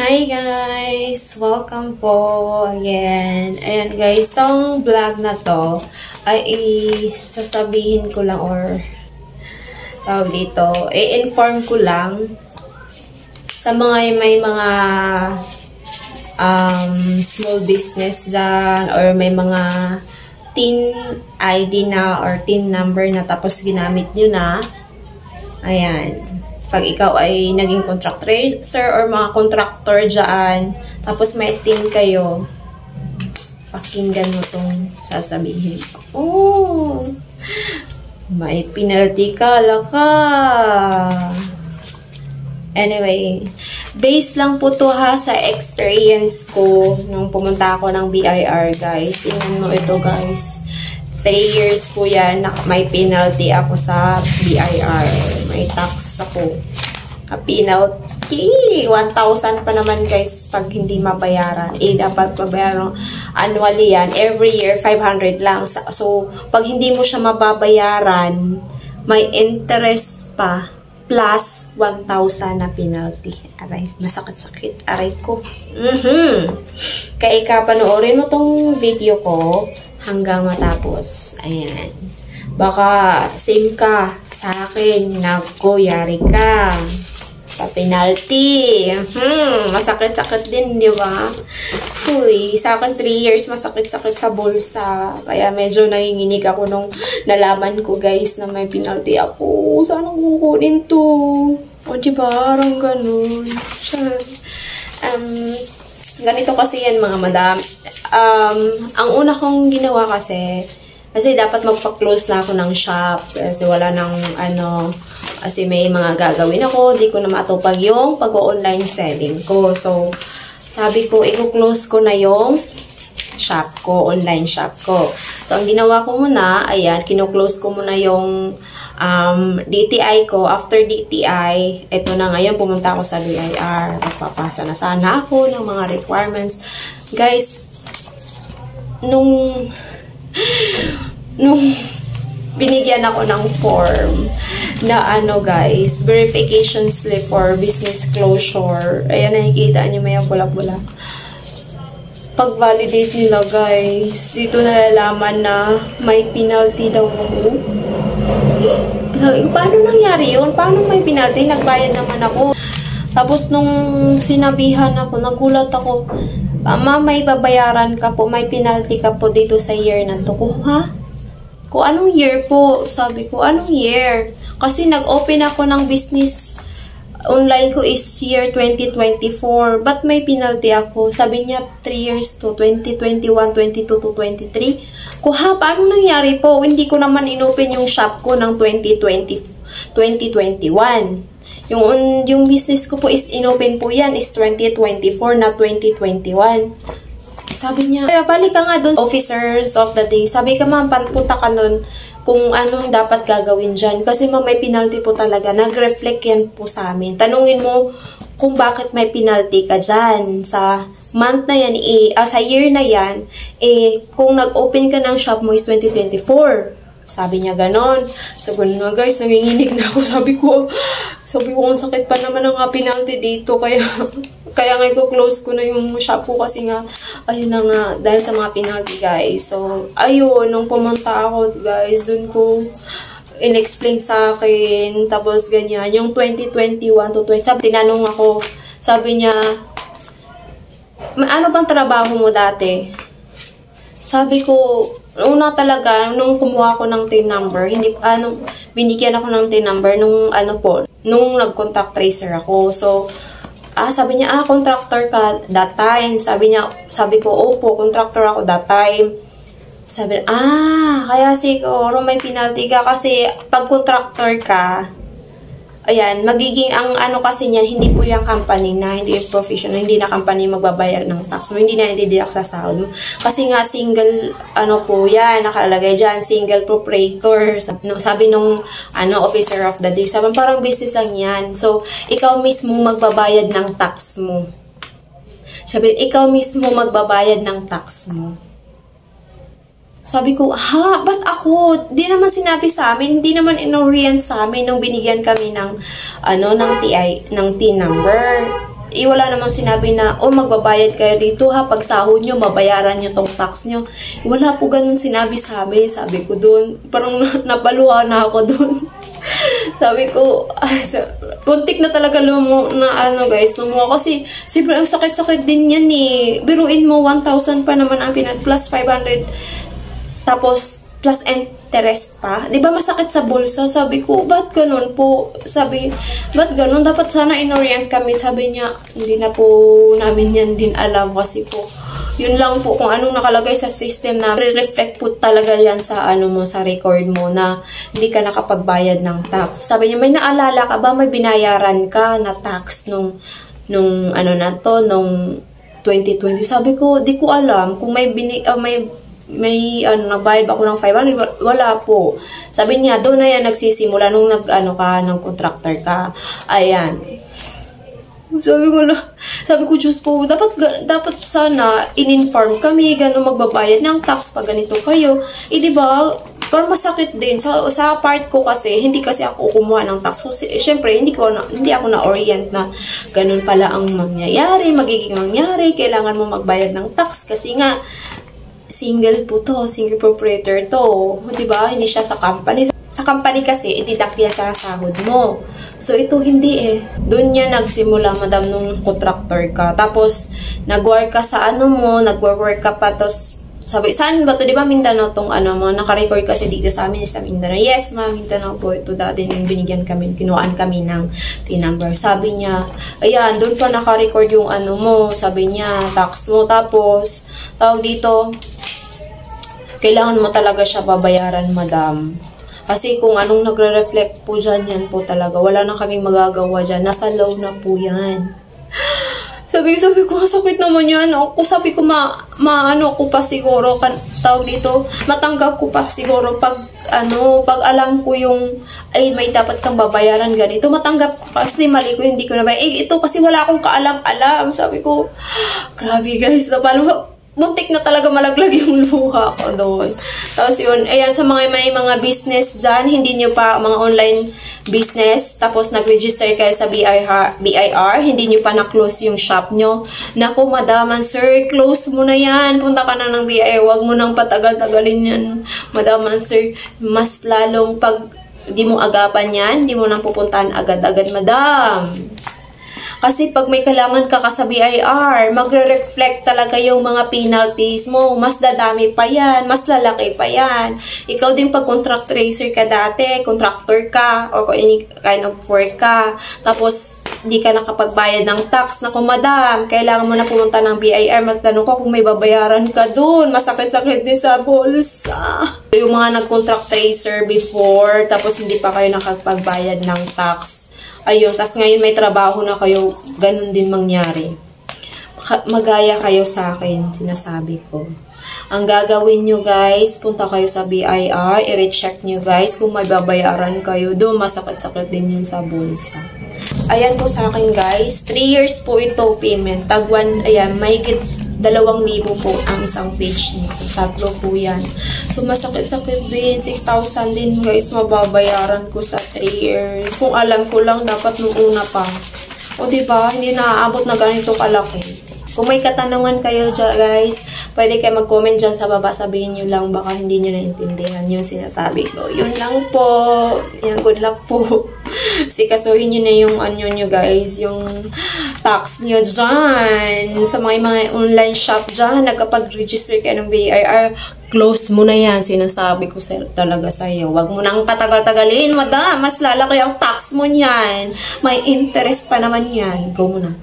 Hi guys! Welcome po again. Ayan guys, tong vlog na to ay sasabihin ko lang or tawag dito, i-inform ko lang sa mga may mga small business dyan or may mga TIN ID na or TIN number na tapos ginamit nyo na. Ayan. Pag ikaw ay naging contract tracer or mga contractor dyan, tapos may TIN kayo, pakinggan mo itong sasabihin ko. Oh, may penalty ka, laka. Anyway, base lang po to ha sa experience ko nung pumunta ako ng BIR, guys. Tingnan mo ito, guys. 3 years po yan, may penalty ako sa BIR. May tax ako. Penalty, 1,000 pa naman guys pag hindi mabayaran. Dapat mabayaran annually yan. Every year, 500 lang. So, pag hindi mo siya mababayaran, may interest pa plus 1,000 na penalty. Aray, masakit-sakit. Aray ko. Kaya panoorin mo tong video ko hanggang matapos. Ayan. Baka same ka sa akin. Naku, yari ka sa penalty. Masakit-sakit din, di ba? Uy, sa akin 3 years masakit-sakit sa bulsa. Kaya medyo nanginginig ako nung nalaman ko, guys, na may penalty ako. Saan ako kukunin to? O, di ba? Parang ganun. Ganito kasi yan, mga madam. Ang una kong ginawa kasi dapat magpa-close na ako ng shop kasi wala nang kasi may mga gagawin ako, di ko na matupag yung pag-online selling ko. So, sabi ko, i-close ko na yung shop ko, online shop ko. So, ang ginawa ko muna, ayan, kino-close ko muna yung DTI ko. After DTI, ito na ngayon, pumunta ako sa BIR. Magpapasa na sana ako ng mga requirements. Guys, nung binigyan ako ng form na guys, verification slip for business closure. Ayan, nakikita nyo may bulak-bulak. Pag-validate nila, guys, dito nalalaman na may penalty daw ako. Paano nangyari yun? Paano may penalty? Nagbayad naman ako. Tapos nung sinabihan ako, nagulat ako, may babayaran ka po, may penalty ka po dito sa year na to. Ha? Kung anong year po? Sabi ko, anong year? Kasi nag-open ako ng business online ko is year 2024. But may penalty ako? Sabi niya 3 years to 2021, 22 to 23. Kung paano nangyari po? Hindi ko naman inopen yung shop ko ng 2021. Yung business ko po is inopen po yan is 2024 na 2021. Sabi niya, balik ka nga doon, officers of the day. Sabi ka, ma'am, punta ka doon kung anong dapat gagawin dyan. Kasi ma'am, may penalty po talaga. Nag-reflect yan po sa amin. Tanungin mo kung bakit may penalty ka dyan. Sa month na yan, sa year na yan, kung nag-open ka ng shop mo is 2024. Sabi niya ganon. So, ganun na guys, nanginginig na ako. Sabi ko, ang sakit pa naman ang penalty dito. Kaya nga close ko na yung shop ko kasi nga, ayun na nga, dahil sa mga penalty guys. So, ayun, nung pumunta ako guys, dun ko in-explain sa akin. Tapos ganyan, yung 2021 to 20, tinanong ako, sabi niya, ano bang trabaho mo dati? Sabi ko, una talaga, nung kumuha ko ng TIN number, binigyan ako ng TIN number nung nung nag-contact tracer ako. So, sabi niya, contractor ka that time. Sabi ko, opo, contractor ako that time. Sabi niya, kaya siguro may penalty ka kasi pag contractor ka, ayan, magiging ang kasi niyan, hindi po yung company na, hindi yung professional, hindi na company magbabayad ng tax mo, hindi na i-deduct sa sahod mo. Kasi nga, single, po yan, nakalagay dyan, single proprietor. Sabi nung, officer of the day, sabi, parang business lang yan. So, ikaw mismo magbabayad ng tax mo. Sabi, ikaw mismo magbabayad ng tax mo. Sabi ko, ba't ako? Di naman sinabi sa amin, hindi naman inorient sa amin nung binigyan kami ng, ng TIN number. wala namang sinabi na, magbabayad kayo dito ha, pag sahod nyo, mabayaran nyo tong tax nyo. Wala po ganun sabi ko dun. Parang napaluha na ako dun. Sabi ko, puntik na talaga guys, lumuha. Kasi, siyempre, ang sakit-sakit din yan eh. Biruin mo, 1,000 pa naman ang plus 500. Tapos, plus interest pa. Di ba masakit sa bulsa? Sabi ko, ba't ganun po? Ba't ganun? Dapat sana inorient kami. Sabi niya, hindi na po namin yan din alam kasi po. Yun lang po kung anong nakalagay sa system na re-reflect po talaga yan sa sa record mo na hindi ka nakapagbayad ng tax. Sabi niya, may naalala ka ba? May binayaran ka na tax nung 2020. Sabi ko, di ko alam kung may nagbayad ba ako ng 500? Wala po. Sabi niya, doon na yan nagsisimula nung ng contractor ka. Ayan. Sabi ko, Diyos po, dapat sana in-inform kami, gano'n magbabayad ng tax pag ganito kayo. Diba, parang masakit din. Sa part ko kasi, hindi kasi ako kumuha ng tax. Siyempre, hindi ako na-orient na gano'n pala ang magiging mangyari. Kailangan mo magbayad ng tax kasi nga, single proprietor to. Diba? Hindi siya sa company. Sa company kasi, itidak yan sa sahod mo. So, ito hindi eh. Doon niya nagsimula, madam, nung contractor ka. Tapos, nag-work ka sa nag-work ka pa, tapos, sabi, saan ba to? Di ba Mindanao tong mo? Naka-record kasi dito sa amin sa Mindanao. Yes, ma'am, Mindanao po. Ito dati yung binigyan kami, kinuhaan kami ng T-number. Sabi niya, ayan, doon pa naka-record yung mo. Sabi niya, tax mo. Tapos, tawag dito, kailangan mo talaga siya babayaran, madam. Kasi kung anong nagre-reflect po dyan, yan po talaga. Wala na kaming magagawa dyan. Nasa law na po yan. Sabi ko, sakit naman yan. Sabi ko, ko pa siguro, tawag dito, matanggap ko pa siguro pag alam ko yung, may dapat kang babayaran ganito. Matanggap ko kasi mali ko, hindi ko nabayad. Ito kasi wala akong kaalam-alam. Sabi ko, grabe guys, muntik na talaga malaglag yung luha ko doon. Tapos yun, ayan, sa may mga business dyan, hindi nyo pa, mga online business, tapos nag-register kayo sa BIR, hindi nyo pa na-close yung shop nyo. Naku, madaman, sir, close mo na yan. Punta ka na ng BIR, wag mo nang patagal-tagalin yan. Madaman, sir, mas lalong pag di mo agapan yan, di mo nang pupuntahan agad-agad, madam. Kasi pag may kailangan ka sa BIR, magre-reflect talaga yung mga penalties mo. Mas dadami pa yan, mas lalaki pa yan. Ikaw din pag contract tracer ka dati, contractor ka, or any kind of work ka, tapos hindi ka nakapagbayad ng tax. Naku, madam, kailangan mo na pumunta ng BIR, magtanong ko kung may babayaran ka dun. Masakit-sakit din sa bulsa. Yung mga nag-contract tracer before, tapos hindi pa kayo nakapagbayad ng tax. Ayun, tas ngayon may trabaho na kayo, ganun din mangyari. Magaya kayo sa akin, sinasabi ko. Ang gagawin nyo guys, punta kayo sa BIR, i-recheck nyo guys kung may babayaran kayo. Doon, masakit-sakit din yun sa bulsa. Ayan po sa akin guys, 3 years po ito payment. Tagwan, ayan, mahigit 2,000 po ang isang page nito. 3 po yan. So, masakit-sakit din. 6,000 din guys, mababayaran ko sa 3 years. Kung alam ko lang, dapat nung una pa. O diba, hindi naaabot na ganito kalaki. Kung may katanungan kayo dyan, guys, pwede kayo mag-comment dyan sa baba. Sabihin nyo lang, baka hindi nyo naintindihan yung sinasabi ko. Yun lang po. Yan, good luck po. Sikasuhin nyo na yung nyo, guys, yung tax nyo dyan. Sa mga online shop dyan, nagkapag-register kayo ng BIR, close mo na yan. Sinasabi ko talaga sa'yo. Huwag mo nang patagal-tagalin, madam. Mas lalaki ang tax mo niyan. May interest pa naman yan. Go mo na.